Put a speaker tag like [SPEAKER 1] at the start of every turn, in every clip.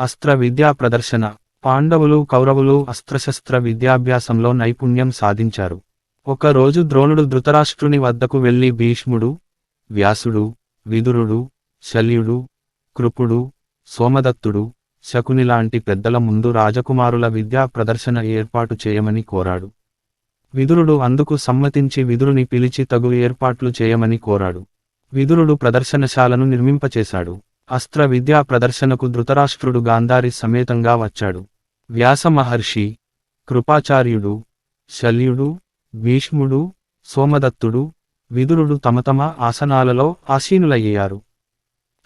[SPEAKER 1] అస్త్ర విద్యా ప్రదర్శన. పాండవులు కౌరవులు అస్త్రశస్త్ర విద్యాభ్యాసంలో నైపుణ్యం సాధించారు. ఒక రోజు ద్రోణుడు ధృతరాష్ట్రుని వద్దకు వెళ్లి భీష్ముడు, వ్యాసుడు, విదురుడు, శల్యుడు, కృపుడు, సోమదత్తుడు, శకునిలాంటి పెద్దల ముందు రాజకుమారుల విద్యా ప్రదర్శన ఏర్పాటు చేయమని కోరాడు. విదురుడు అందుకు సమ్మతించి విదురుని పిలిచి తగు ఏర్పాట్లు చేయమని కోరాడు. విదురుడు ప్రదర్శనశాలను నిర్మింపచేశాడు. అస్త్ర విద్యా ప్రదర్శనకు ధృతరాష్ట్రుడు గాంధారి సమేతంగా వచ్చాడు. వ్యాస మహర్షి, కృపాచార్యుడు, శల్యుడు, భీష్ముడు, సోమదత్తుడు, విదురుడు తమ ఆసనాలలో ఆసీనులయ్యారు.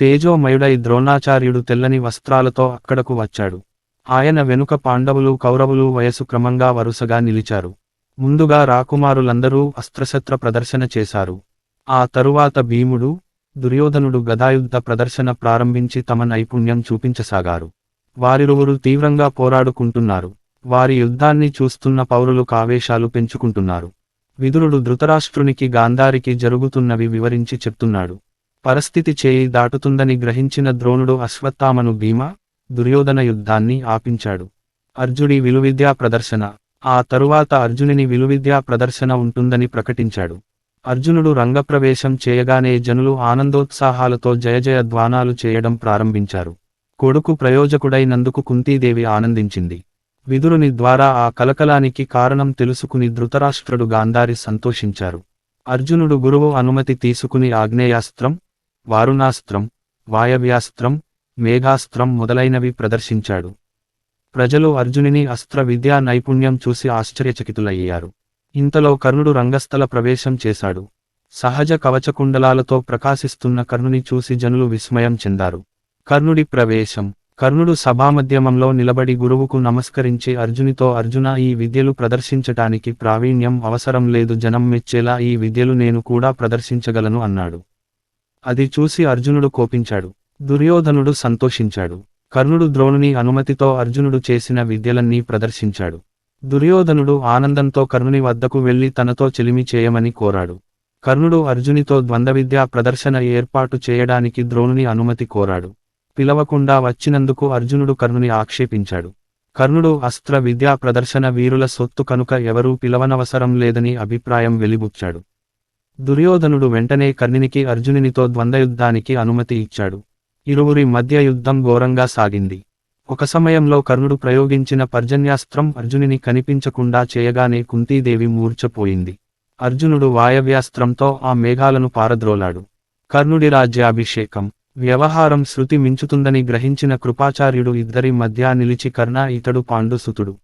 [SPEAKER 1] తేజోమయుడై ద్రోణాచార్యుడు తెల్లని వస్త్రాలతో అక్కడకు వచ్చాడు. ఆయన వెనుక పాండవులు కౌరవులు వయసు క్రమంగా వరుసగా నిలిచారు. ముందుగా రాకుమారులందరూ అస్త్రశస్త్ర ప్రదర్శన చేశారు. ఆ తరువాత భీముడు, దుర్యోధనుడు గదాయుద్ధ ప్రదర్శన ప్రారంభించి తమ నైపుణ్యం చూపించసాగారు. వారిరువురు తీవ్రంగా పోరాడుకుంటున్నారు. వారి యుద్ధాన్ని చూస్తున్న పౌరులు కావేశాలు పెంచుకుంటున్నారు. విదురుడు ధృతరాష్ట్రునికి గాంధారికి జరుగుతున్నవి వివరించి చెప్తున్నాడు. పరిస్థితి చేయి దాటుతుందని గ్రహించిన ద్రోణుడు అశ్వత్థామను భీమ, దుర్యోధన యుద్ధాన్ని ఆపించాడు. అర్జుడి విలువిద్యా ప్రదర్శన. ఆ తరువాత అర్జునిని విలువిద్యా ప్రదర్శన ఉంటుందని ప్రకటించాడు. అర్జునుడు రంగప్రవేశం చేయగానే జనులు ఆనందోత్సాహాలతో జయజయ ధ్వానాలు చేయడం ప్రారంభించారు. కొడుకు ప్రయోజకుడైనందుకు కుంతీదేవి ఆనందించింది. విదురుని ద్వారా ఆ కలకలానికి కారణం తెలుసుకుని ధృతరాష్ట్రుడు గాంధారి సంతోషించారు. అర్జునుడు గురువు అనుమతి తీసుకుని ఆగ్నేయాస్త్రం, వారుణాస్త్రం, వాయవ్యాస్త్రం, మేఘాస్త్రం మొదలైనవి ప్రదర్శించాడు. ప్రజలు అర్జునిని అస్త్ర విద్యా నైపుణ్యం చూసి ఆశ్చర్యచకితులయ్యారు. ఇంతలో కర్ణుడు రంగస్థల ప్రవేశం చేశాడు. సహజ కవచకుండలాలతో ప్రకాశిస్తున్న కర్ణుని చూసి జనులు విస్మయం చెందారు. కర్ణుడి ప్రవేశం. కర్ణుడు సభామధ్యమంలో నిలబడి గురువుకు నమస్కరించి అర్జునితో అర్జున, ఈ విద్యలు ప్రదర్శించటానికి ప్రావీణ్యం అవసరం లేదు, జనం మెచ్చేలా ఈ విద్యలు నేను కూడా ప్రదర్శించగలను అన్నాడు. అది చూసి అర్జునుడు కోపించాడు. దుర్యోధనుడు సంతోషించాడు. కర్ణుడు ద్రోణుని అనుమతితో అర్జునుడు చేసిన విద్యలన్నీ ప్రదర్శించాడు. దుర్యోధనుడు ఆనందంతో కర్ణుని వద్దకు వెళ్లి తనతో చెలిమి చేయమని కోరాడు. కర్ణుడు అర్జునితో ద్వంద్వవిద్యా ప్రదర్శన ఏర్పాటు చేయడానికి ద్రోణుని అనుమతి కోరాడు. పిలవకుండా వచ్చినందుకు అర్జునుడు కర్ణుని ఆక్షేపించాడు. కర్ణుడు అస్త్ర విద్యా ప్రదర్శన వీరుల సొత్తు కనుక ఎవరూ పిలవనవసరం లేదని అభిప్రాయం వెలిబుచ్చాడు. దుర్యోధనుడు వెంటనే కర్ణునికి అర్జునునితో ద్వంద్వయుద్ధానికి అనుమతి ఇచ్చాడు. ఇరువురి మధ్య యుద్ధం ఘోరంగా సాగింది. ఒక సమయంలో కర్ణుడు ప్రయోగించిన పర్జన్యాస్త్రం అర్జునుని కనిపించకుండా చేయగానే కుంతీదేవి మూర్ఛపోయింది. అర్జునుడు వాయవ్యాస్త్రంతో ఆ మేఘాలను పారద్రోలాడు. కర్ణుడి రాజ్యాభిషేకం. వ్యవహారం శృతి మించుతుందని గ్రహించిన కృపాచార్యుడు ఇద్దరి మధ్య నిలిచి కర్ణ, ఇతడు పాండుసుతుడు.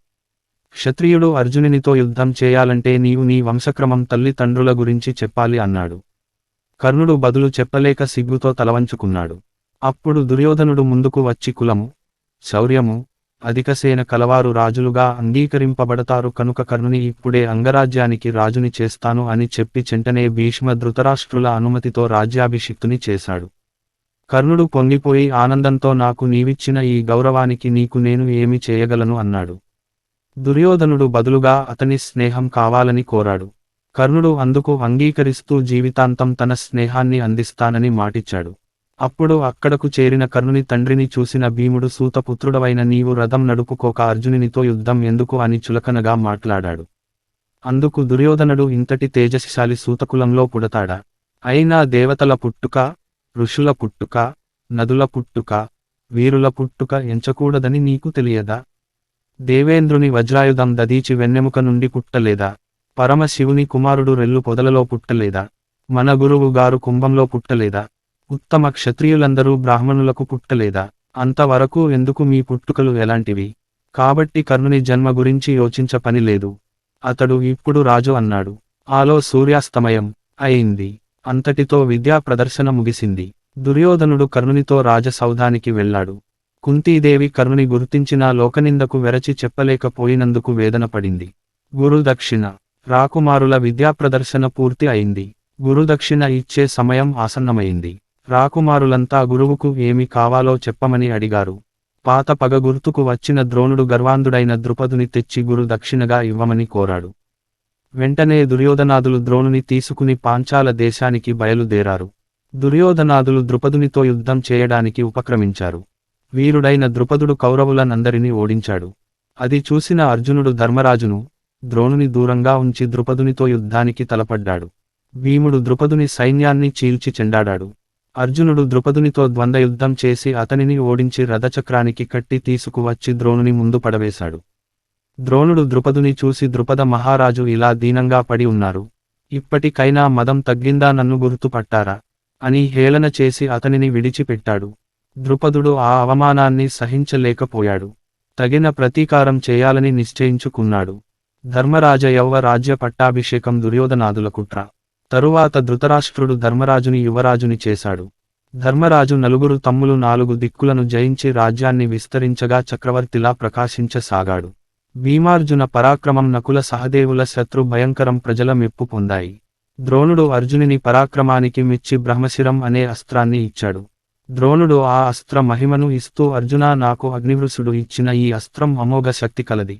[SPEAKER 1] క్షత్రియుడు అర్జునునితో యుద్ధం చేయాలంటే నీవు నీ వంశక్రమం తల్లిదండ్రుల గురించి చెప్పాలి అన్నాడు. కర్ణుడు బదులు చెప్పలేక సిగ్గుతో తలవంచుకున్నాడు. అప్పుడు దుర్యోధనుడు ముందుకు వచ్చి కులము, శౌర్యము, అధికసేన కలవారు రాజులుగా అంగీకరింపబడతారు కనుక కర్ణుని ఇప్పుడే అంగరాజ్యానికి రాజుని చేస్తాను అని చెప్పి చెంటనే భీష్మ ధృతరాష్ట్రుల అనుమతితో రాజ్యాభిషిక్తుని చేశాడు. కర్ణుడు పొంగిపోయి ఆనందంతో నాకు నీవిచ్చిన ఈ గౌరవానికి నీకు నేను ఏమి చేయగలను అన్నాడు. దుర్యోధనుడు బదులుగా అతని స్నేహం కావాలని కోరాడు. కర్ణుడు అందుకు అంగీకరిస్తూ జీవితాంతం తన స్నేహాన్ని అందిస్తానని మాటిచ్చాడు. అప్పుడు అక్కడకు చేరిన కర్ణుని తండ్రిని చూసిన భీముడు, సూతపుత్రుడవైన నీవు రథం నడుపుకోక అర్జునునితో యుద్ధం ఎందుకు అని చులకనగా మాట్లాడాడు. అందుకు దుర్యోధనుడు, ఇంతటి తేజస్శాలి సూతకులంలో పుడతాడా? అయినా దేవతల పుట్టుక, ఋషుల పుట్టుక, నదుల పుట్టుక, వీరుల పుట్టుక ఎంచకూడదని నీకు తెలియదా? దేవేంద్రుని వజ్రాయుధం దదీచి వెన్నెముక నుండి పుట్టలేదా? పరమశివుని కుమారుడు రెల్లు పొదలలో పుట్టలేదా? మన గురువు గారు కుంభంలో పుట్టలేదా? ఉత్తమ క్షత్రియులందరూ బ్రాహ్మణులకు పుట్టలేదా? అంతవరకు ఎందుకు మీ పుట్టుకలు ఎలాంటివి? కాబట్టి కర్ణుని జన్మ గురించి యోచించ పని లేదు. అతడు ఇప్పుడు రాజు అన్నాడు. ఆలో సూర్యాస్తమయం అయింది. అంతటితో విద్యా ప్రదర్శన ముగిసింది. దుర్యోధనుడు కర్ణునితో రాజసౌధానికి వెళ్లాడు. కుంతీదేవి కర్ణుని గుర్తించినా లోకనిందకు వెరచి చెప్పలేకపోయినందుకు వేదనపడింది. గురుదక్షిణ. రాకుమారుల విద్యాప్రదర్శన పూర్తి అయింది. గురుదక్షిణ ఇచ్చే సమయం ఆసన్నమైంది. రాకుమారులంతా గురువుకు ఏమి కావాలో చెప్పమని అడిగారు. పాత పగ గుర్తుకు వచ్చిన ద్రోణుడు గర్వాంధుడైన ద్రుపదుని తెచ్చి గురు దక్షిణగా ఇవ్వమని కోరాడు. వెంటనే దుర్యోధనాదులు ద్రోణుని తీసుకుని పాంచాల దేశానికి బయలుదేరారు. దుర్యోధనాదులు ద్రుపదునితో యుద్ధం చేయడానికి ఉపక్రమించారు. వీరుడైన ద్రుపదుడు కౌరవులనందరినీ ఓడించాడు. అది చూసిన అర్జునుడు ధర్మరాజును, ద్రోణుని దూరంగా ఉంచి ద్రుపదునితో యుద్ధానికి తలపడ్డాడు. భీముడు ద్రుపదుని సైన్యాన్ని చీల్చి చెండాడాడు. అర్జునుడు ద్రుపదునితో ద్వంద్వయుద్ధం చేసి అతనిని ఓడించి రథచక్రానికి కట్టి తీసుకువచ్చి ద్రోణుని ముందు పడవేశాడు. ద్రోణుడు ద్రుపదుని చూసి ద్రుపద మహారాజు ఇలా దీనంగా పడి ఉన్నారు. ఇప్పటికైనా మదం తగ్గిందా, నన్ను గుర్తుపట్టారా అని హేళన చేసి అతనిని విడిచిపెట్టాడు. ద్రుపదుడు ఆ అవమానాన్ని సహించలేకపోయాడు. తగిన ప్రతీకారం చేయాలని నిశ్చయించుకున్నాడు. ధర్మరాజ యౌవ రాజ్య పట్టాభిషేకం దుర్యోధనాదుల కుట్ర. తరువాత ధృతరాష్ట్రుడు ధర్మరాజుని యువరాజుని చేశాడు. ధర్మరాజు నలుగురు తమ్ములు 4 దిక్కులను జయించి రాజ్యాన్ని విస్తరించగా చక్రవర్తిలా ప్రకాశించసాగాడు. భీమార్జున పరాక్రమం నకుల సహదేవుల శత్రు భయంకరం ప్రజల మెప్పు పొందాయి. ద్రోణుడు అర్జునుని పరాక్రమానికి మెచ్చి బ్రహ్మశిరం అనే అస్త్రాన్ని ఇచ్చాడు. ద్రోణుడు ఆ అస్త్ర మహిమను ఇస్తూ అర్జునా, నాకు అగ్నివృసుడు ఇచ్చిన ఈ అస్త్రం అమోఘ శక్తి కలది.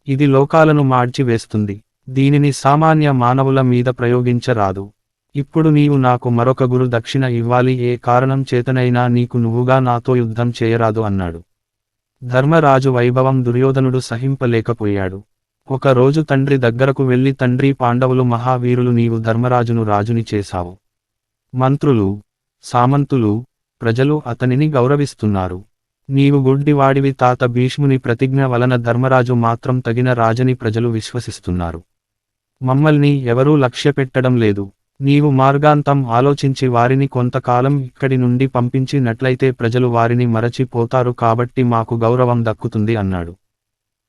[SPEAKER 1] ఇది లోకాలను మార్చివేస్తుంది. దీనిని సామాన్య మానవుల మీద ప్రయోగించరాదు. ఇప్పుడు నీవు నాకు మరొక గురు దక్షిణ ఇవ్వాలి, ఏ కారణం చేతనైనా నీకు నువ్వుగా నాతో యుద్ధం చేయరాదు అన్నాడు. ధర్మరాజు వైభవం దుర్యోధనుడు సహింపలేకపోయాడు. ఒక రోజు తండ్రి దగ్గరకు వెళ్లి, తండ్రి, పాండవులు మహావీరులు, నీవు ధర్మరాజును రాజుని చేశావు. మంత్రులు, సామంతులు, ప్రజలు అతనిని గౌరవిస్తున్నారు. నీవు గుడ్డివాడివి. తాత భీష్ముని ప్రతిజ్ఞ వలన ధర్మరాజు మాత్రం తగిన రాజని ప్రజలు విశ్వసిస్తున్నారు. మమ్మల్ని ఎవరూ లక్ష్యపెట్టడం లేదు. నీవు మార్గాంతం ఆలోచించి వారిని కొంతకాలం ఇక్కడి నుండి పంపించినట్లయితే ప్రజలు వారిని మరచిపోతారు, కాబట్టి మాకు గౌరవం దక్కుతుంది అన్నాడు.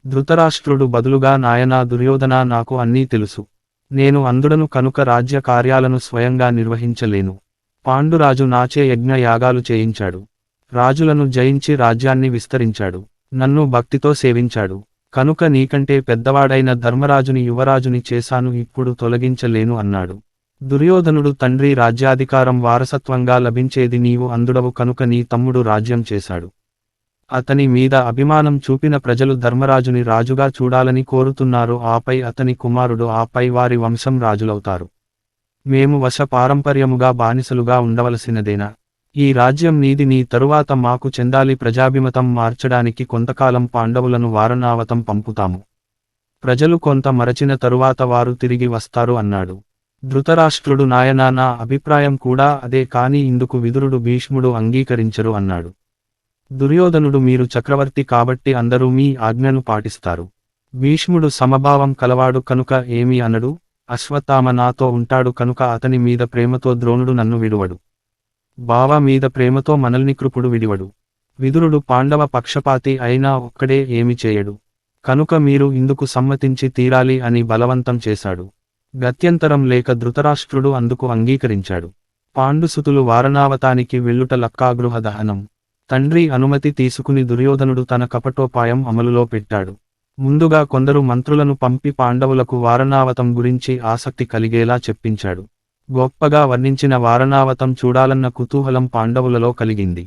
[SPEAKER 1] ధృతరాష్ట్రుడు బదులుగా, నాయనా దుర్యోధనా, నాకు అన్నీ తెలుసు. నేను అంధుడను కనుక రాజ్య కార్యాలను స్వయంగా నిర్వహించలేను. పాండురాజు నాచే యజ్ఞ యాగాలు చేయించాడు. రాజులను జయించి రాజ్యాన్ని విస్తరించాడు. నన్ను భక్తితో సేవించాడు. కనుక నీకంటే పెద్దవాడైన ధర్మరాజుని యువరాజుని చేశాను, ఇప్పుడు తొలగించలేను అన్నాడు. దుర్యోధనుడు, తండ్రి రాజ్యాధికారం వారసత్వంగా లభించేది, నీవు అంధుడవు కనుక నీ తమ్ముడు రాజ్యం చేశాడు. అతని మీద అభిమానం చూపిన ప్రజలు ధర్మరాజుని రాజుగా చూడాలని కోరుతున్నారు. ఆపై అతని కుమారుడు, ఆపై వారి వంశం రాజులవుతారు. మేము పారంపర్యముగా బానిసలుగా ఉండవలసినదేనా? ఈ రాజ్యం నీది, నీ తరువాత మాకు చెందాలి. ప్రజాభిమతం మార్చడానికి కొంతకాలం పాండవులను వారణావతం పంపుతాము. ప్రజలు కొంత మరచిన తరువాత వారు తిరిగి వస్తారు అన్నాడు. ధృతరాష్ట్రుడు, నాయనా, నా అభిప్రాయం కూడా అదే, కాని ఇందుకు విదురుడు, భీష్ముడు అంగీకరించరు అన్నాడు. దుర్యోధనుడు, మీరు చక్రవర్తి కాబట్టి అందరూ మీ ఆజ్ఞను పాటిస్తారు. భీష్ముడు సమభావం కలవాడు కనుక ఏమీ అనడు. అశ్వత్థామ నాతో ఉంటాడు కనుక అతని మీద ప్రేమతో ద్రోణుడు నన్ను విడువడు. బావ మీద ప్రేమతో మనల్ని కృపుడు విడివడు. విదురుడు పాండవ పక్షపాతి అయినా ఒక్కడే ఏమి చేయడు. కనుక మీరు ఇందుకు సమ్మతించి తీరాలి అని బలవంతం చేశాడు. గత్యంతరం లేక ధృతరాష్ట్రుడు అందుకు అంగీకరించాడు. పాండుసుతులు వారణావతానికి వెళ్ళుట లక్కాగృహ దహనం. తండ్రి అనుమతి తీసుకుని దుర్యోధనుడు తన కపటోపాయం అమలులో పెట్టాడు. ముందుగా కొందరు మంత్రులను పంపి పాండవులకు వారణావతం గురించి ఆసక్తి కలిగేలా చెప్పించాడు. గొప్పగా వర్ణించిన వారణావతం చూడాలన్న కుతూహలం పాండవులలో కలిగింది.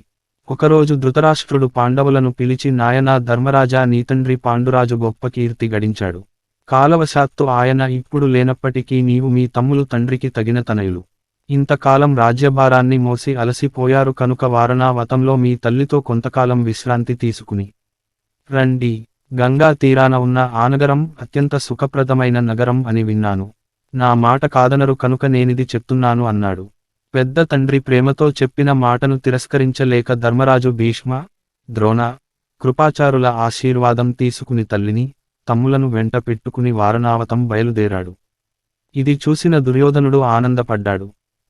[SPEAKER 1] ఒకరోజు ధృతరాష్ట్రుడు పాండవులను పిలిచి, నాయనా ధర్మరాజా, నీ తండ్రి పాండురాజు గొప్ప కీర్తి గడించాడు. కాలవశాత్తు ఆయన ఇప్పుడు లేనప్పటికీ నీవు మీ తమ్ములు తండ్రికి తగిన తనయులు. ఇంతకాలం రాజ్యభారాన్ని మోసి అలసిపోయారు కనుక వారణావతంలో మీ తల్లితో కొంతకాలం విశ్రాంతి తీసుకుని రండి. గంగా తీరాన ఉన్న ఆ నగరం అత్యంత సుఖప్రదమైన నగరం అని విన్నాను. నా మాట కాదనరు కనుక నేనిది చెప్తున్నాను అన్నాడు. పెద్ద తండ్రి ప్రేమతో చెప్పిన మాటను తిరస్కరించలేక ధర్మరాజు భీష్మ, ద్రోణ, కృపాచారుల ఆశీర్వాదం తీసుకుని తల్లిని, తమ్ములను వెంట పెట్టుకుని వారణావతం బయలుదేరాడు. ఇది చూసిన దుర్యోధనుడు ఆనందపడ్డాడు.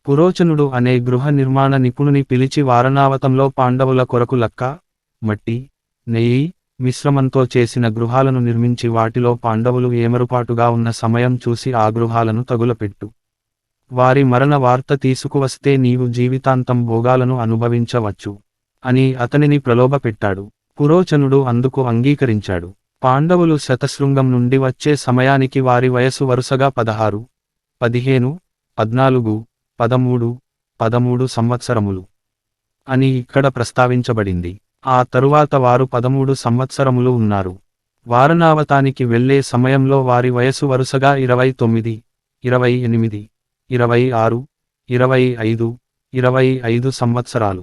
[SPEAKER 1] పురోచనుడు అనే గృహ నిర్మాణ నిపుణుని పిలిచి వారణావతంలో పాండవుల కొరకు లక్క, మట్టి, నెయ్యి మిశ్రమంతో చేసిన గృహాలను నిర్మించి వాటిలో పాండవులు ఏమరుపాటుగా ఉన్న సమయం చూసి ఆ గృహాలను తగులపెట్టు. వారి మరణ వార్త తీసుకువస్తే నీవు జీవితాంతం భోగాలను అనుభవించవచ్చు అని అతనిని ప్రలోభపెట్టాడు. పురోచనుడు అందుకు అంగీకరించాడు. పాండవులు శతశృంగం నుండి వచ్చే సమయానికి వారి వయసు వరుసగా 16, 15, 14, 13, 13 సంవత్సరములు అని ఇక్కడ ప్రస్తావించబడింది. ఆ తరువాత వారు 13 సంవత్సరములు ఉన్నారు. వారణావతానికి వెళ్లే సమయంలో వారి వయసు వరుసగా 29, 28, 26, 25, 25 సంవత్సరాలు.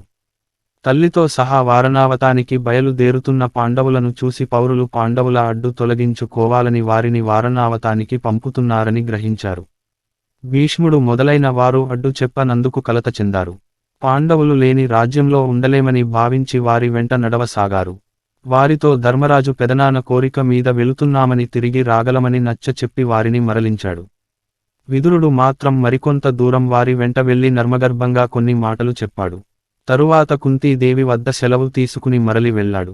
[SPEAKER 1] తల్లితో సహా వారణావతానికి బయలుదేరుతున్న పాండవులను చూసి పౌరులు పాండవుల అడ్డు తొలగించుకోవాలని వారిని వారణావతానికి పంపుతున్నారని గ్రహించారు. భీష్ముడు మొదలైన వారు అడ్డు చెప్పనందుకు కలత చెందారు. పాండవులు లేని రాజ్యంలో ఉండలేమని భావించి వారి వెంట నడవసాగారు. వారితో ధర్మరాజు పెదనాన్న కోరిక మీద వెళుతున్నామని తిరిగి రాగలమని నచ్చచెప్పి వారిని మరలించాడు. విదురుడు మాత్రం మరికొంత దూరం వారి వెంట వెళ్లి నర్మగర్భంగా కొన్ని మాటలు చెప్పాడు. తరువాత కుంతీదేవి వద్ద సెలవు తీసుకుని మరలి వెళ్ళాడు.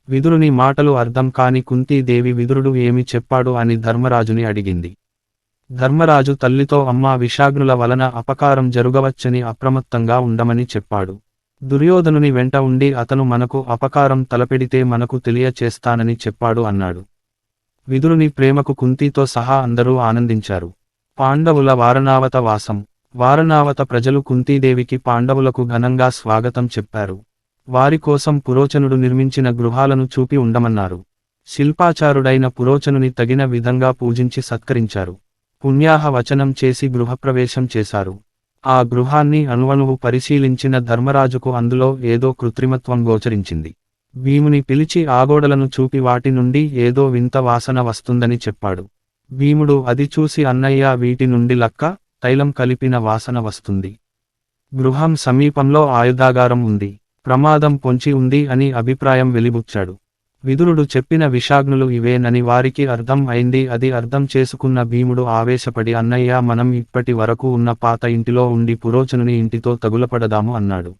[SPEAKER 1] విదురుని మాటలు అర్థం కాని కుంతీదేవి విదురుడు ఏమి చెప్పాడు అని ధర్మరాజుని అడిగింది. ధర్మరాజు తల్లితో అమ్మా విషాగ్నుల వలన అపకారం జరుగవచ్చని అప్రమత్తంగా ఉండమని చెప్పాడు. దుర్యోధనుని వెంట ఉండి అతను మనకు అపకారం తలపెడితే మనకు తెలియచేస్తానని చెప్పాడు అన్నాడు. విదురుని ప్రేమకు కుంతీతో సహా అందరూ ఆనందించారు. పాండవుల వారణావత వాసం. వారణావత ప్రజలు కుంతీదేవికి పాండవులకు ఘనంగా స్వాగతం చెప్పారు. వారి కోసం పురోచనుడు నిర్మించిన గృహాలను చూపి ఉండమన్నారు. శిల్పాచారుడైన పురోచనుని తగిన విధంగా పూజించి సత్కరించారు. పుణ్యాహ వచనం చేసి గృహప్రవేశం చేశారు. ఆ గృహాన్ని అణువణువు పరిశీలించిన ధర్మరాజుకు అందులో ఏదో కృత్రిమత్వం గోచరించింది. భీముని పిలిచి ఆగోడలను చూపి వాటి నుండి ఏదో వింత వాసన వస్తుందని చెప్పాడు. భీముడు అది చూసి అన్నయ్య వీటి నుండి లక్క, తైలం కలిపిన వాసన వస్తుంది. గృహం సమీపంలో ఆయుధాగారం ఉంది. ప్రమాదం పొంచి ఉంది అని అభిప్రాయం వెలిబుచ్చాడు. విదురుడు చెప్పిన విషాగ్నులు ఇవేనని వారికి అర్థం అయింది. అది అర్థం చేసుకున్న భీముడు ఆవేశపడి అన్నయ్య మనం ఇప్పటి వరకు ఉన్న పాత ఇంటిలో ఉండి పురోచనుని ఇంటితో తగులపడదాము అన్నాడు.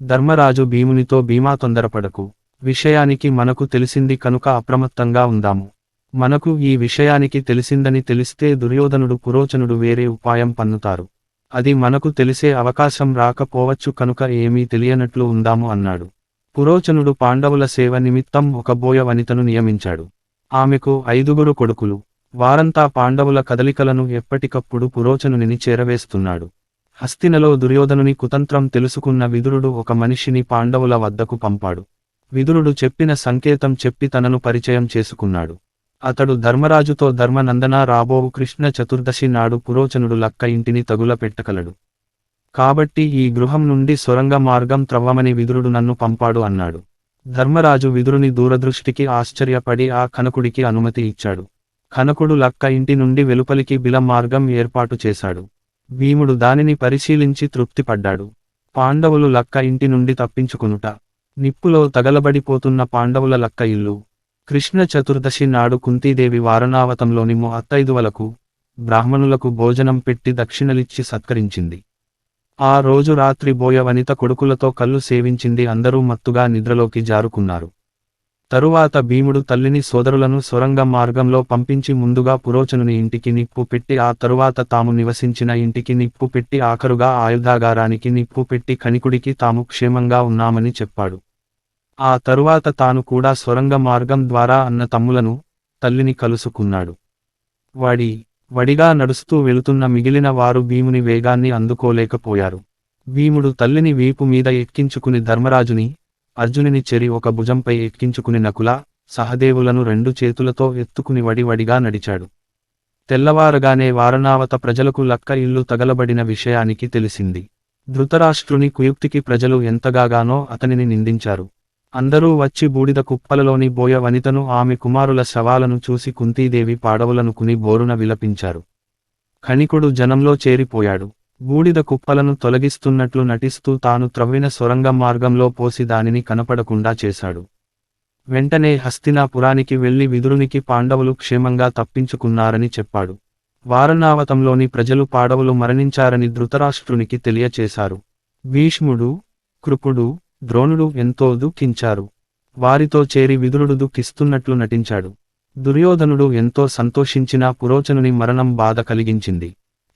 [SPEAKER 1] ధర్మరాజు భీమునితో భీమా తొందరపడకు. విషయానికి మనకు తెలిసింది కనుక అప్రమత్తంగా ఉందాము. మనకు ఈ విషయానికి తెలిసిందని తెలిస్తే దుర్యోధనుడు పురోచనుడు వేరే ఉపాయం పన్నుతారు. అది మనకు తెలిసే అవకాశం రాకపోవచ్చు కనుక ఏమీ తెలియనట్లు ఉందాము అన్నాడు. పురోచనుడు పాండవుల సేవ నిమిత్తం ఒక బోయ వనితను నియమించాడు. ఆమెకు 5 కొడుకులు. వారంతా పాండవుల కదలికలను ఎప్పటికప్పుడు పురోచనుని చేరవేస్తున్నాడు. హస్తినలో దుర్యోధనుని కుతంత్రం తెలుసుకున్న విదురుడు ఒక మనిషిని పాండవుల వద్దకు పంపాడు. విదురుడు చెప్పిన సంకేతం చెప్పి తనను పరిచయం చేసుకున్నాడు. అతడు ధర్మరాజుతో ధర్మనందన రాబోవు కృష్ణ చతుర్దశి నాడు పురోచనుడు లక్క ఇంటిని తగుల పెట్టగలడు. కాబట్టి ఈ గృహం నుండి సొరంగ మార్గం త్రవ్వమని విదురుడు నన్ను పంపాడు అన్నాడు. ధర్మరాజు విదురుని దూరదృష్టికి ఆశ్చర్యపడి ఆ కనకుడికి అనుమతి ఇచ్చాడు. కనకుడు లక్క ఇంటి నుండి వెలుపలికి బిల మార్గం ఏర్పాటు చేశాడు. భీముడు దానిని పరిశీలించి తృప్తిపడ్డాడు. పాండవులు లక్క ఇంటి నుండి తప్పించుకునుట. నిప్పులో తగలబడిపోతున్న పాండవుల లక్క ఇల్లు. కృష్ణ చతుర్దశి నాడు కుంతీదేవి వారణావతంలోని ముత్తైదువలకు, బ్రాహ్మణులకు భోజనం పెట్టి దక్షిణలిచ్చి సత్కరించింది. ఆ రోజు రాత్రి బోయ వనిత కొడుకులతో కళ్ళు సేవించింది. అందరూ మత్తుగా నిద్రలోకి జారుకున్నారు. తరువాత భీముడు తల్లిని సోదరులను సొరంగ మార్గంలో పంపించి ముందుగా పురోచనుని ఇంటికి నిప్పు పెట్టి ఆ తరువాత తాము నివసించిన ఇంటికి నిప్పు పెట్టి ఆఖరుగా ఆయుధాగారానికి నిప్పు పెట్టి కనికుడికి తాము క్షేమంగా ఉన్నామని చెప్పాడు. ఆ తరువాత తాను కూడా సొరంగ మార్గం ద్వారా అన్న తమ్ములను, తల్లిని కలుసుకున్నాడు. వడిగా నడుస్తూ వెళుతున్న మిగిలిన వారు భీముని వేగాన్ని అందుకోలేకపోయారు. భీముడు తల్లిని వీపు మీద ఎక్కించుకుని ధర్మరాజుని, అర్జునిని చెరి ఒక భుజంపై ఎక్కించుకుని నకుల, సహదేవులను 2 చేతులతో ఎత్తుకుని వడివడిగా నడిచాడు. తెల్లవారగానే వారణావత ప్రజలకు లక్క ఇల్లు తగలబడిన విషయానికి తెలిసింది. ధృతరాష్ట్రుని కుయుక్తికి ప్రజలు ఎంతగానో అతనిని నిందించారు. అందరూ వచ్చి బూడిద కుప్పలలోని బోయ వనితను ఆమె కుమారుల శవాలను చూసి కుంతీదేవి పాడవులనుకుని బోరున విలపించారు. కణికుడు జనంలో చేరిపోయాడు. బూడిద కుప్పలను తొలగిస్తున్నట్లు నటిస్తూ తాను త్రవ్విన సొరంగ మార్గంలో పోసి దానిని కనపడకుండా చేశాడు. వెంటనే హస్తినాపురానికి వెళ్లి విదురునికి పాండవులు క్షేమంగా తప్పించుకున్నారని చెప్పాడు. వారణావతంలోని ప్రజలు పాండవులు మరణించారని ధృతరాష్ట్రునికి తెలియచేశారు. భీష్ముడు, కృపుడు, ద్రోణుడు ఎంతో దుఃఖించారు. వారితో చేరి విదురుడు దుఃఖిస్తున్నట్లు నటించాడు. దుర్యోధనుడు ఎంతో సంతోషించినా పురోచనుని మరణం బాధ కలిగించింది.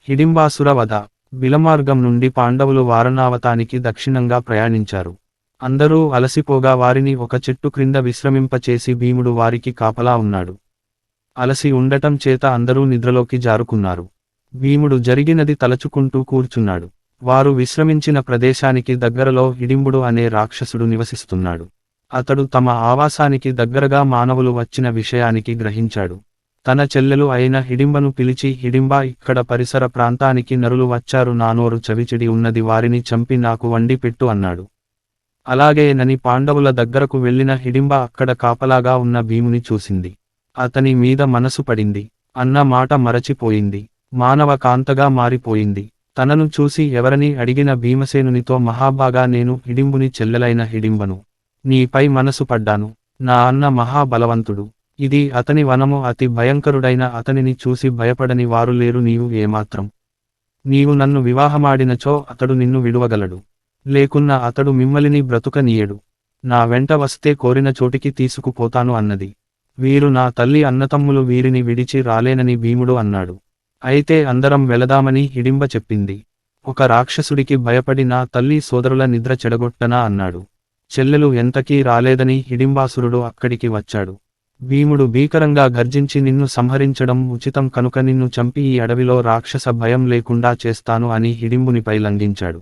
[SPEAKER 1] హిడింబాసుర వధ. బిలమార్గం నుండి పాండవులు వారణావతానికి దక్షిణంగా ప్రయాణించారు. అందరూ అలసిపోగా వారిని ఒక చెట్టు క్రింద విశ్రమింపచేసి భీముడు వారికి కాపలా ఉన్నాడు. అలసి ఉండటం చేత అందరూ నిద్రలోకి జారుకున్నారు. భీముడు జరిగినది తలచుకుంటూ కూర్చున్నాడు. వారు విశ్రమించిన ప్రదేశానికి దగ్గరలో హిడింబుడు అనే రాక్షసుడు నివసిస్తున్నాడు. అతడు తమ ఆవాసానికి దగ్గరగా మానవులు వచ్చిన విషయానికి గ్రహించాడు. తన చెల్లెలు అయిన హిడింబను పిలిచి హిడింబా ఇక్కడ పరిసర ప్రాంతానికి నరులు వచ్చారు, నా నోరు చవిచెడి ఉన్నది, వారిని చంపి నాకు వండి పెట్టు అన్నాడు. అలాగేనని పాండవుల దగ్గరకు వెళ్ళిన హిడింబ అక్కడ కాపలాగా ఉన్న భీముని చూసింది. అతని మీద మనసు పడింది. అన్న మాట మరచిపోయింది. మానవ కాంతగా మారిపోయింది. తనను చూసి ఎవరని అడిగిన భీమసేనునితో మహాబాగా నేను హిడింబుని చెల్లెలైన హిడింబను. నీపై మనసు పడ్డాను. నా అన్న మహాబలవంతుడు. ఇది అతని వనము, అతి భయంకరుడైన అతనిని చూసి భయపడని వారు లేరు నీవు ఏమాత్రం. నీవు నన్ను వివాహమాడినచో అతడు నిన్ను విడువగలడు. లేకున్నా అతడు మిమ్మలిని బ్రతుకనీయడు. నా వెంట వస్తే కోరిన చోటికి తీసుకుపోతాను అన్నది. వీరు నా తల్లి అన్నతమ్ములు, వీరిని విడిచి రాలేనని భీముడు అన్నాడు. అయితే అందరం వెళదామని హిడింబ చెప్పింది. ఒక రాక్షసుడికి భయపడి నా తల్లి సోదరుల నిద్ర చెడగొట్టనా అన్నాడు. చెల్లెలు ఎంతకీ రాలేదని హిడింబాసురుడు అక్కడికి వచ్చాడు. భీముడు భీకరంగా గర్జించి నిన్ను సంహరించడం ఉచితం కనుక నిన్ను చంపి ఈ అడవిలో రాక్షస భయం లేకుండా చేస్తాను అని హిడింబునిపై లంఘించాడు.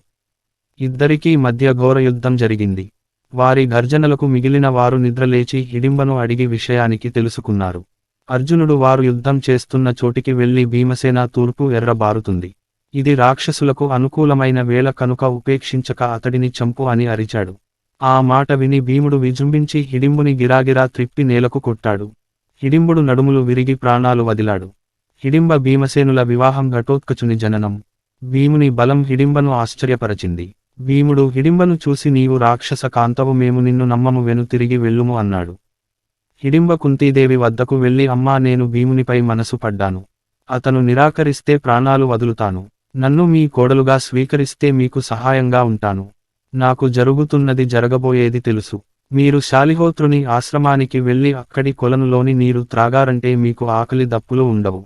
[SPEAKER 1] ఇద్దరికీ మధ్య ఘోర యుద్ధం జరిగింది. వారి గర్జనలకు మిగిలిన వారు నిద్రలేచి హిడింబను అడిగి విషయానికి తెలుసుకున్నారు. అర్జునుడు వారు యుద్ధం చేస్తున్న చోటికి వెళ్లి భీమసేన తూర్పు ఎర్రబారుతుంది. ఇది రాక్షసులకు అనుకూలమైన వేళ కనుక ఉపేక్షించక అతడిని చంపు అని అరిచాడు. ఆ మాట విని భీముడు విజృంభించి హిడింబుని గిరాగిరా త్రిప్పి నేలకు కొట్టాడు. హిడింబుడు నడుములు విరిగి ప్రాణాలు వదిలాడు. హిడింబ భీమసేనుల వివాహం ఘటోత్కచుని జననం. భీముని బలం హిడింబను ఆశ్చర్యపరచింది. భీముడు హిడింబను చూసి నీవు రాక్షస కాంతవు, మేము నిన్ను నమ్మము, వెనుతిరిగి వెళ్ళుము అన్నాడు. హిడింబ కుంతీదేవి వద్దకు వెళ్లి అమ్మా నేను భీమునిపై మనసు పడ్డాను. అతను నిరాకరిస్తే ప్రాణాలు వదులుతాను. నన్ను మీ కోడలుగా స్వీకరిస్తే మీకు సహాయంగా ఉంటాను. నాకు జరుగుతున్నది జరగబోయేది తెలుసు. మీరు శాలిహోత్రుని ఆశ్రమానికి వెళ్లి అక్కడి కొలనులోని నీరు త్రాగారంటే మీకు ఆకలి దప్పులు ఉండవు.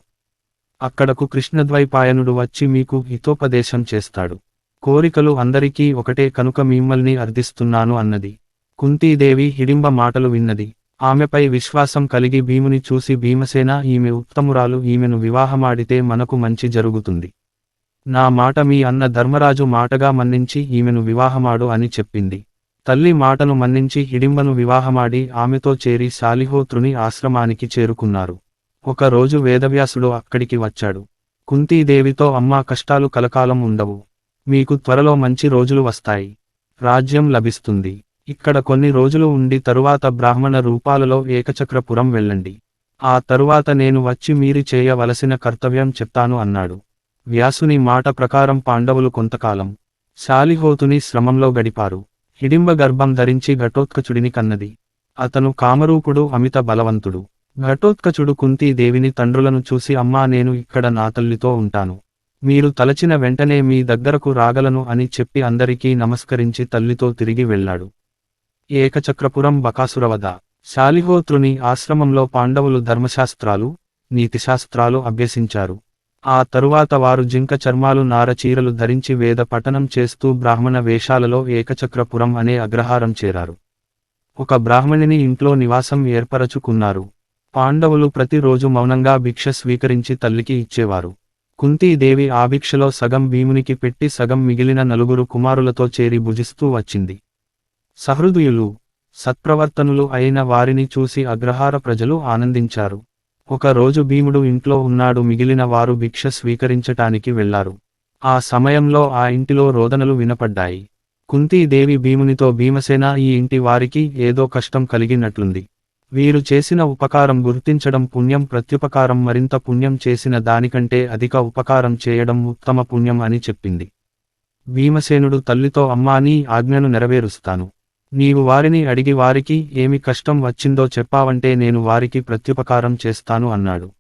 [SPEAKER 1] అక్కడకు కృష్ణద్వైపాయనుడు వచ్చి మీకు హితోపదేశం చేస్తాడు. కోరికలు అందరికీ ఒకటే కనుక మిమ్మల్ని అర్థిస్తున్నాను అన్నది. కుంతీదేవి హిడింబ మాటలు విన్నది. ఆమెపై విశ్వాసం కలిగి భీముని చూసి భీమసేన ఈమె ఉత్తమురాలు, ఈమెను వివాహమాడితే మనకు మంచి జరుగుతుంది. నా మాట మీ అన్న ధర్మరాజు మాటగా మన్నించి ఈమెను వివాహమాడు అని చెప్పింది. తల్లి మాటను మన్నించి హిడింబను వివాహమాడి ఆమెతో చేరి శాలిహోత్రుని ఆశ్రమానికి చేరుకున్నారు. ఒక రోజు వేదవ్యాసుడు అక్కడికి వచ్చాడు. కుంతీదేవితో అమ్మా కష్టాలు కలకాలం ఉండవు. మీకు త్వరలో మంచి రోజులు వస్తాయి. రాజ్యం లభిస్తుంది. ఇక్కడ కొన్ని రోజులు ఉండి తరువాత బ్రాహ్మణ రూపాలలో ఏకచక్రపురం వెళ్ళండి. ఆ తరువాత నేను వచ్చి మీరు చేయవలసిన కర్తవ్యం చెప్తాను అన్నాడు. వ్యాసుని మాట ప్రకారం పాండవులు కొంతకాలం శాలిహోతుని శ్రమంలో గడిపారు. హిడింబ గర్భం ధరించి ఘటోత్కచుడిని కన్నది. అతను కామరూపుడు, అమిత బలవంతుడు. ఘటోత్కచుడు కుంతీదేవిని తండ్రులను చూసి అమ్మా నేను ఇక్కడ నా తల్లితో ఉంటాను. మీరు తలచిన వెంటనే మీ దగ్గరకు రాగలను అని చెప్పి అందరికీ నమస్కరించి తల్లితో తిరిగి వెళ్ళాడు. ఏకచక్రపురం బకాసురవద. శాలిహోత్రుని ఆశ్రమంలో పాండవులు ధర్మశాస్త్రాలు, నీతిశాస్త్రాలు అభ్యసించారు. ఆ తరువాత వారు జింక చర్మాలు, నార చీరలు ధరించి వేద పఠనం చేస్తూ బ్రాహ్మణ వేషాలలో ఏకచక్రపురం అనే అగ్రహారం చేరారు. ఒక బ్రాహ్మణిని ఇంట్లో నివాసం ఏర్పరచుకున్నారు. పాండవులు ప్రతిరోజు మౌనంగా భిక్ష స్వీకరించి తల్లికి ఇచ్చేవారు. కుంతీదేవి ఆ భిక్షలో సగం భీమునికి పెట్టి సగం మిగిలిన నలుగురు కుమారులతో చేరి భుజిస్తూ వచ్చింది. సహృదయులు, సత్ప్రవర్తనులు అయిన వారిని చూసి అగ్రహార ప్రజలు ఆనందించారు. ఒక రోజు భీముడు ఇంట్లో ఉన్నాడు. మిగిలిన వారు భిక్ష స్వీకరించటానికి వెళ్లారు. ఆ సమయంలో ఆ ఇంటిలో రోదనలు వినపడ్డాయి. కుంతీదేవి భీమునితో భీమసేన ఈ ఇంటి వారికి ఏదో కష్టం కలిగినట్లుంది. వీరు చేసిన ఉపకారం గుర్తించడం పుణ్యం, ప్రత్యుపకారం మరింత పుణ్యం, చేసిన దానికంటే అధిక ఉపకారం చేయడం ఉత్తమ పుణ్యం అని చెప్పింది. భీమసేనుడు తల్లితో అమ్మా నీ ఆజ్ఞను నెరవేరుస్తాను. నీవు వారిని అడిగి వారికి ఏమి కష్టం వచ్చిందో చెప్పావంటే నేను వారికి ప్రత్యుపకారం చేస్తాను అన్నాడు.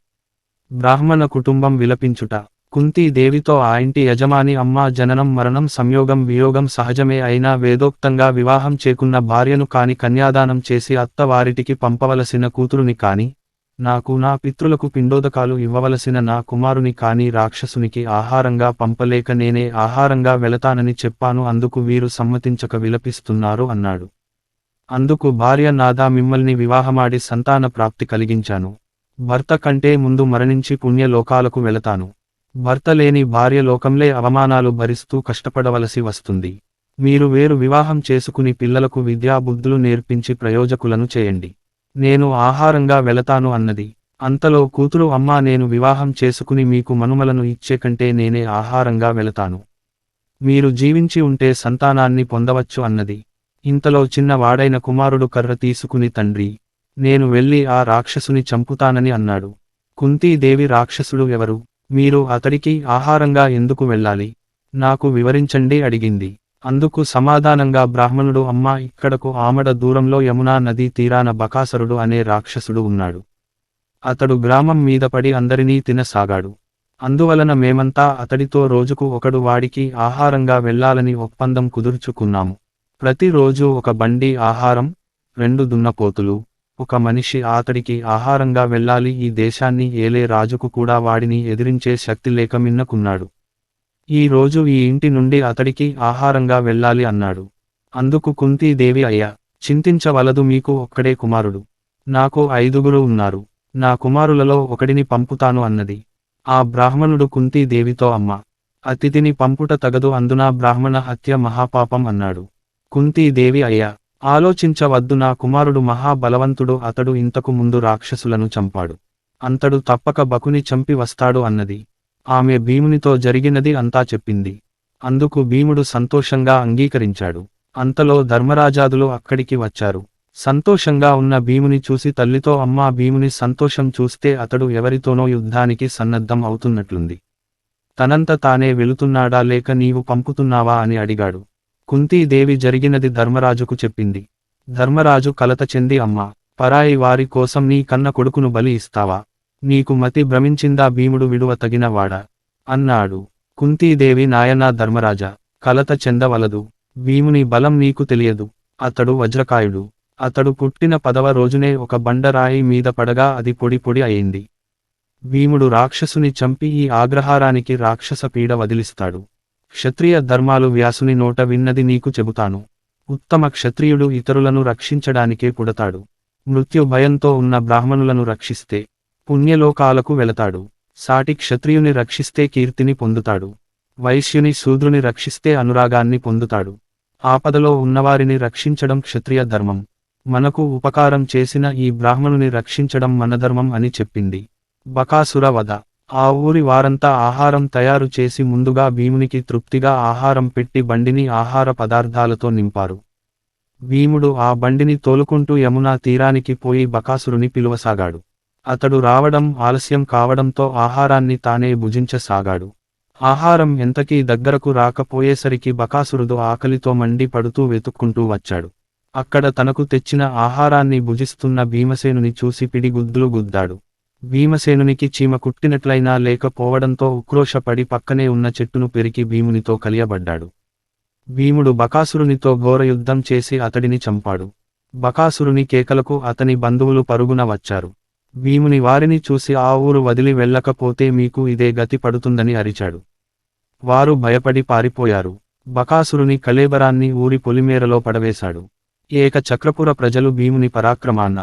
[SPEAKER 1] బ్రాహ్మణ కుటుంబం విలపించుట. కుంతీదేవితో ఆ ఇంటి యజమాని అమ్మా జననం మరణం సంయోగం వియోగం సహజమే అయినా వేదోక్తంగా వివాహం చేకున్న భార్యను కాని కన్యాదానం చేసి అత్త వారిటికి పంపవలసిన కూతురుని కాని, నాకు నా పితృలకు పిండోదకాలు ఇవ్వవలసిన నా కుమారుని కాని రాక్షసునికి ఆహారంగా పంపలేక నేనే ఆహారంగా వెళతానని చెప్పాను. అందుకు వీరు సమ్మతించక విలపిస్తున్నారు అన్నాడు. అందుకు భార్య నాదా మిమ్మల్ని వివాహమాడి సంతాన ప్రాప్తి కలిగించాను. భర్త కంటే ముందు మరణించి పుణ్యలోకాలకు వెళతాను. భర్త లేని భార్య లోకంలే అవమానాలు భరిస్తూ కష్టపడవలసి వస్తుంది. మీరు వేరు వివాహం చేసుకుని పిల్లలకు విద్యాబుద్ధులు నేర్పించి ప్రయోజకులను చేయండి. నేను ఆహారంగా వెళతాను అన్నది. అంతలో కూతురు అమ్మా నేను వివాహం చేసుకుని మీకు మనుమలను ఇచ్చే కంటే నేనే ఆహారంగా వెళతాను. మీరు జీవించి ఉంటే సంతానాన్ని పొందవచ్చు అన్నది. ఇంతలో చిన్నవాడైన కుమారుడు కర్ర తీసుకుని తండ్రి, నేను వెళ్ళి ఆ రాక్షసుని చంపుతానని అన్నాడు. కుంతీదేవి రాక్షసుడు ఎవరు? మీరు అతడికి ఆహారంగా ఎందుకు వెళ్ళాలి? నాకు వివరించండి అడిగింది. అందుకు సమాధానంగా బ్రాహ్మణుడు అమ్మా ఇక్కడకు ఆమడ దూరంలో యమునా నదీ తీరాన బకాసురుడు అనే రాక్షసుడు ఉన్నాడు. అతడు గ్రామం మీద పడి అందరినీ తినసాగాడు. అందువలన మేమంతా అతడితో రోజుకు ఒకడు వాడికి ఆహారంగా వెళ్ళాలని ఒప్పందం కుదుర్చుకున్నాము. ప్రతిరోజూ ఒక బండి ఆహారం, 2 దున్నపోతులు, ఒక మనిషి అతడికి ఆహారంగా వెళ్ళాలి. ఈ దేశాన్ని ఏలే రాజుకు కూడా వాడిని ఎదిరించే శక్తి లేక మిన్నకున్నాడు. ఈ రోజు ఈ ఇంటి నుండి అతడికి ఆహారంగా వెళ్ళాలి అన్నాడు. అందుకు కుంతీదేవి అయ్యా, చింతించవలదు, మీకు ఒక్కడే కుమారుడు. నాకు 5గురు ఉన్నారు. నా కుమారులలో ఒకడిని పంపుతాను అన్నది. ఆ బ్రాహ్మణుడు కుంతీదేవితో అమ్మ, అతిథిని పంపుట తగదు, అందునా బ్రాహ్మణ హత్య మహాపాపం అన్నాడు. కుంతీదేవి అయ్యా, ఆలోచించవద్దు, నా కుమారుడు మహాబలవంతుడు, అతడు ఇంతకు ముందు రాక్షసులను చంపాడు. అంతడు తప్పక బకుని చంపి వస్తాడు అన్నది. ఆమె భీమునితో జరిగినది అంతా చెప్పింది. అందుకు భీముడు సంతోషంగా అంగీకరించాడు. అంతలో ధర్మరాజాదులు అక్కడికి వచ్చారు. సంతోషంగా ఉన్న భీముని చూసి తల్లితో అమ్మా, భీముని సంతోషం చూస్తే అతడు ఎవరితోనో యుద్ధానికి సన్నద్ధం అవుతున్నట్లుంది. తనంత తానే వెళుతున్నాడా లేక నీవు పంపుతున్నావా అని అడిగాడు. కుంతీదేవి జరిగినది ధర్మరాజుకు చెప్పింది. ధర్మరాజు కలత చెంది అమ్మా, పరాయి వారి కోసం నీ కన్న కొడుకును బలి ఇస్తావా? నీకు మతి భ్రమించిందా? భీముడు విడువ తగిన వాడా అన్నాడు. కుంతీదేవి నాయనా ధర్మరాజా, కలత చెందవలదు. భీముని బలం నీకు తెలియదు. అతడు వజ్రకాయుడు. అతడు పుట్టిన 10వ రోజునే ఒక బండరాయి మీద పడగా అది పొడి పొడి అయింది. భీముడు రాక్షసుని చంపి ఈ ఆగ్రహారానికి రాక్షస పీడ వదిలిస్తాడు. క్షత్రియ ధర్మాలు వ్యాసుని నోట విన్నది నీకు చెబుతాను. ఉత్తమ క్షత్రియుడు ఇతరులను రక్షించడానికే పుడతాడు. మృత్యు భయంతో ఉన్న బ్రాహ్మణులను రక్షిస్తే పుణ్యలోకాలకు వెళతాడు. సాటి క్షత్రియుని రక్షిస్తే కీర్తిని పొందుతాడు. వైశ్యుని శూద్రుని రక్షిస్తే అనురాగాన్ని పొందుతాడు. ఆపదలో ఉన్నవారిని రక్షించడం క్షత్రియ ధర్మం. మనకు ఉపకారం చేసిన ఈ బ్రాహ్మణుని రక్షించడం మన ధర్మం అని చెప్పింది. బకాసుర వధ. ఆ ఊరి వారంతా ఆహారం తయారు చేసి ముందుగా భీమునికి తృప్తిగా ఆహారం పెట్టి బండిని ఆహార పదార్థాలతో నింపారు. భీముడు ఆ బండిని తోలుకుంటూ యమునా తీరానికి పోయి బకాసురుని పిలువసాగాడు. అతడు రావడం ఆలస్యం కావడంతో ఆహారాన్ని తానే భుజించసాగాడు. ఆహారం ఎంతకీ దగ్గరకు రాకపోయేసరికి బకాసురుడు ఆకలితో మండి పడుతూ వెతుక్కుంటూ వచ్చాడు. అక్కడ తనకు తెచ్చిన ఆహారాన్ని భుజిస్తున్న భీమసేనుని చూసి పిడిగుద్దులు గుద్దాడు. భీమసేనునికి చీమ కుట్టినట్లయినా లేకపోవడంతో ఉక్రోషపడి పక్కనే ఉన్న చెట్టును పెరికి భీమునితో కలియబడ్డాడు. భీముడు బకాసురునితో ఘోరయుద్ధం చేసి అతడిని చంపాడు. బకాసురుని కేకలకు అతని బంధువులు పరుగున వచ్చారు. భీముని వారిని చూసి ఆ ఊరు వదిలి వెళ్ళకపోతే మీకు ఇదే గతి పడుతుందని అరిచాడు. వారు భయపడి పారిపోయారు. బకాసురుని కళేబరాన్ని ఊరి పొలిమేరలో పడవేశాడు. ఏక చక్రపుర ప్రజలు భీముని పరాక్రమాన్న